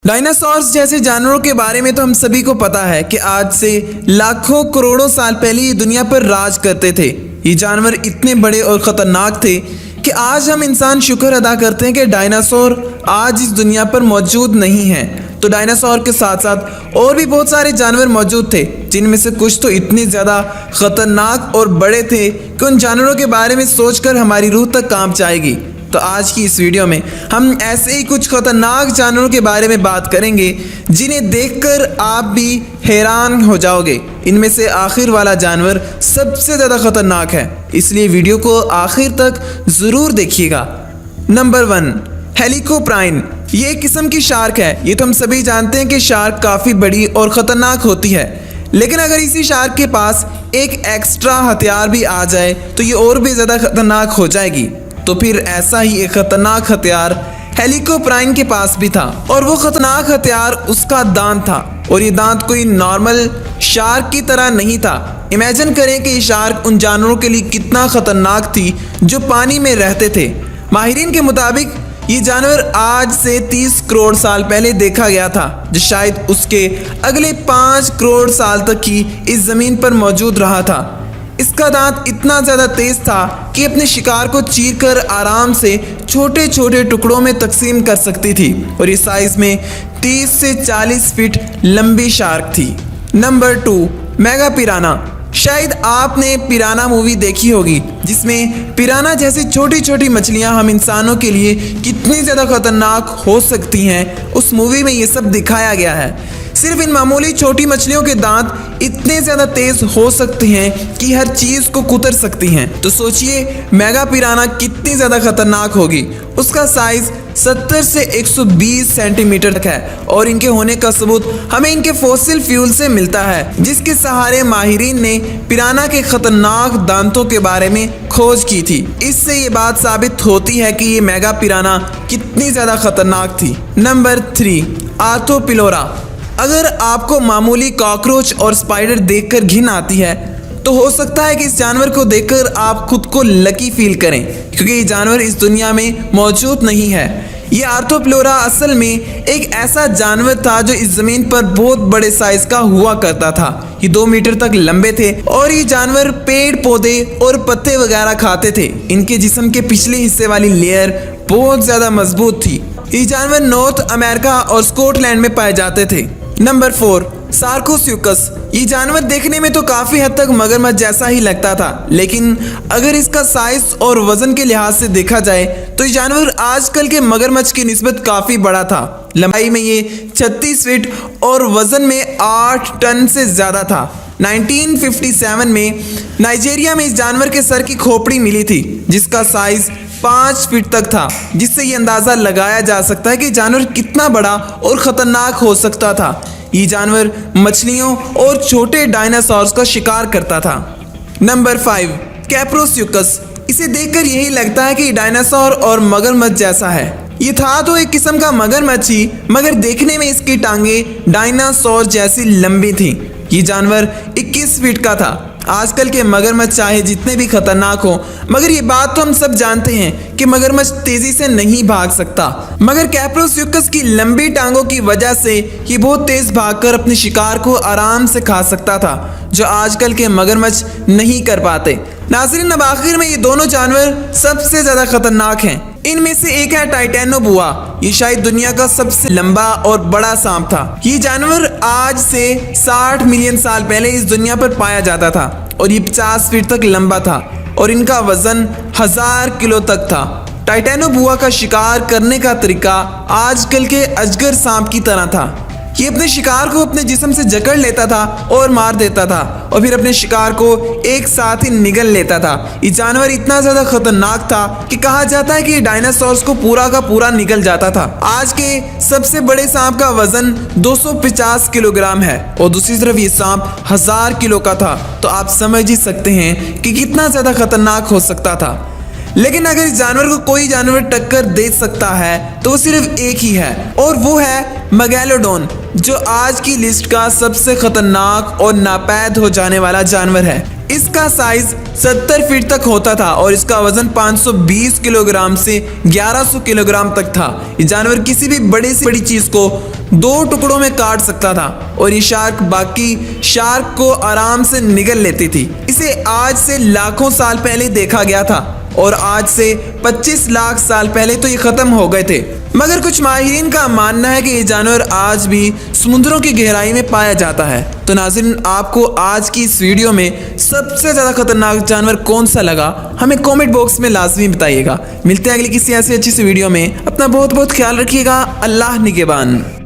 Dinosaurs जैसे जानवरों के बारे में तो हम सभी को पता है कि आज से लाखों करोड़ों साल पहले ये दुनिया पर राज करते थे। ये जानवर इतने बड़े और खतरनाक थे कि आज हम इंसान शुक्र अदा करते हैं कि डायनासोर आज इस दुनिया पर मौजूद नहीं हैं। तो डायनासोर के साथ साथ और भी बहुत सारे जानवर मौजूद थे, जिनमें से कुछ तो इतने ज़्यादा खतरनाक और बड़े थे कि उन जानवरों के बारे में सोचकर हमारी रूह तक कांप जाएगी। तो आज की इस वीडियो में हम ऐसे ही कुछ खतरनाक जानवरों के बारे में बात करेंगे जिन्हें देखकर आप भी हैरान हो जाओगे। इनमें से आखिर वाला जानवर सबसे ज़्यादा खतरनाक है, इसलिए वीडियो को आखिर तक ज़रूर देखिएगा। नंबर 1, हेलिकोप्राइन। ये एक किस्म की शार्क है। ये तो हम सभी जानते हैं कि शार्क काफ़ी बड़ी और ख़तरनाक होती है, लेकिन अगर इसी शार्क के पास एक एक्स्ट्रा हथियार भी आ जाए तो ये और भी ज़्यादा खतरनाक हो जाएगी। तो फिर ऐसा ही एक खतरनाक हथियार हेलिकोप्राइन के पास भी था, और वो खतरनाक हथियार उसका दांत था। और ये दांत कोई नॉर्मल शार्क की तरह नहीं था। इमेजिन करें कि ये शार्क उन जानवरों के लिए कितना खतरनाक थी जो पानी में रहते थे। माहिरीन के मुताबिक ये जानवर आज से 30 करोड़ साल पहले देखा गया था, जो शायद उसके अगले 5 करोड़ साल तक ही इस ज़मीन पर मौजूद रहा था। इसका दांत इतना ज़्यादा तेज था कि अपने शिकार को चीरकर आराम से छोटे छोटे टुकड़ों में तकसीम कर सकती थी, और इस साइज में 30 से 40 फीट लंबी शार्क थी। Number 2, mega पिराना। शायद आपने पिराना मूवी देखी होगी, जिसमें पिराना जैसी छोटी छोटी मछलियां हम इंसानों के लिए कितनी ज़्यादा खतरनाक हो सकती हैं, उस मूवी में ये सब दिखाया गया है। सिर्फ इन मामूली छोटी मछलियों के दांत इतने ज़्यादा तेज हो सकते हैं कि हर चीज़ को कुतर सकती हैं। तो सोचिए मेगा पिराना कितनी ज़्यादा खतरनाक होगी। उसका साइज 70 से 120 सेंटीमीटर तक है, और इनके होने का सबूत हमें इनके फॉसिल फ्यूल से मिलता है, जिसके सहारे माहिरीन ने पिराना के खतरनाक दांतों के बारे में खोज की थी। इससे ये बात साबित होती है कि ये मेगा पिराना कितनी ज़्यादा खतरनाक थी। नंबर 3, आर्थोपिलोरा। अगर आपको मामूली कॉकरोच और स्पाइडर देखकर घिन आती है, तो हो सकता है कि इस जानवर को देखकर आप खुद को लकी फील करें, क्योंकि ये जानवर इस दुनिया में मौजूद नहीं है। ये आर्थोपिलोरा असल में एक ऐसा जानवर था जो इस ज़मीन पर बहुत बड़े साइज का हुआ करता था। ये 2 मीटर तक लंबे थे, और ये जानवर पेड़ पौधे और पत्ते वगैरह खाते थे। इनके जिस्म के पिछले हिस्से वाली लेयर बहुत ज़्यादा मजबूत थी। ये जानवर नॉर्थ अमेरिका और स्कॉटलैंड में पाए जाते थे। नंबर 4, सार्कोस्यूकस। ये जानवर देखने में तो काफ़ी हद तक मगरमच्छ जैसा ही लगता था, लेकिन अगर इसका साइज और वजन के लिहाज से देखा जाए तो ये जानवर आजकल के मगरमच्छ की निस्बत काफ़ी बड़ा था। लंबाई में ये 36 फीट और वजन में 8 टन से ज़्यादा था। 1957 में नाइजीरिया में इस जानवर के सर की खोपड़ी मिली थी, जिसका साइज 5 फीट तक था, जिससे ये अंदाज़ा लगाया जा सकता है कि जानवर कितना बड़ा और ख़तरनाक हो सकता था। ये जानवर मछलियों और छोटे डायनासोर्स का शिकार करता था। नंबर 5, कैप्रोस्यूकस। इसे देखकर यही लगता है कि ये डायनासोर और मगरमच्छ जैसा है। ये था तो एक किस्म का मगरमच्छ ही, मगर देखने में इसकी टांगें डायनासोर जैसी लंबी थी। ये जानवर 21 फीट का था। आजकल के मगरमच्छ चाहे जितने भी खतरनाक हो, मगर ये बात तो हम सब जानते हैं कि मगरमच्छ तेजी से नहीं भाग सकता, मगर कैप्रोस्यूकस की लंबी टांगों की वजह से ये बहुत तेज भागकर अपने शिकार को आराम से खा सकता था, जो आजकल के मगरमच्छ नहीं कर पाते। नाज़रीन, अब आखिर में ये दोनों जानवर सबसे ज़्यादा खतरनाक हैं। इनमें से एक है टाइटेनोबुआ। ये शायद दुनिया का सबसे लंबा और बड़ा सांप था। ये जानवर आज से 60 मिलियन साल पहले इस दुनिया पर पाया जाता था, और ये 50 फीट तक लंबा था, और इनका वजन 1000 किलो तक था। टाइटेनोबुआ का शिकार करने का तरीका आजकल के अजगर सांप की तरह था। ये अपने शिकार को अपने जिस्म से जकड़ लेता था और मार देता था, और फिर अपने शिकार को एक साथ ही निगल लेता था। ये जानवर इतना ज़्यादा खतरनाक था कि कहा जाता है कि ये डायनासोर्स को पूरा का पूरा निगल जाता था। आज के सबसे बड़े सांप का वजन 250 किलोग्राम है, और दूसरी तरफ ये सांप 1000 किलो का था। तो आप समझ ही सकते हैं कि कितना ज़्यादा खतरनाक हो सकता था। लेकिन अगर इस जानवर को कोई जानवर टक्कर दे सकता है तो वो सिर्फ एक ही है, और वो है मेगालोडोन, जो आज की लिस्ट का सबसे खतरनाक और नापैद हो जाने वाला जानवर है। इसका साइज 70 फीट तक होता था और इसका वजन 520 किलोग्राम से 1100 किलोग्राम तक था। ये जानवर किसी भी बड़ी से बड़ी चीज को 2 टुकड़ों में काट सकता था और ये शार्क बाकी शार्क को आराम से निगल लेती थी। इसे आज से लाखों साल पहले देखा गया था और आज से 25 लाख साल पहले तो ये खत्म हो गए थे। मगर कुछ माहिरीन का मानना है कि ये जानवर आज भी समुद्रों की गहराई में पाया जाता है। तो नाज़रीन, आपको आज की इस वीडियो में सबसे ज़्यादा खतरनाक जानवर कौन सा लगा, हमें कमेंट बॉक्स में लाजमी बताइएगा। मिलते हैं अगली किसी ऐसी अच्छी सी वीडियो में। अपना बहुत बहुत ख्याल रखिएगा। अल्लाह निगहबान।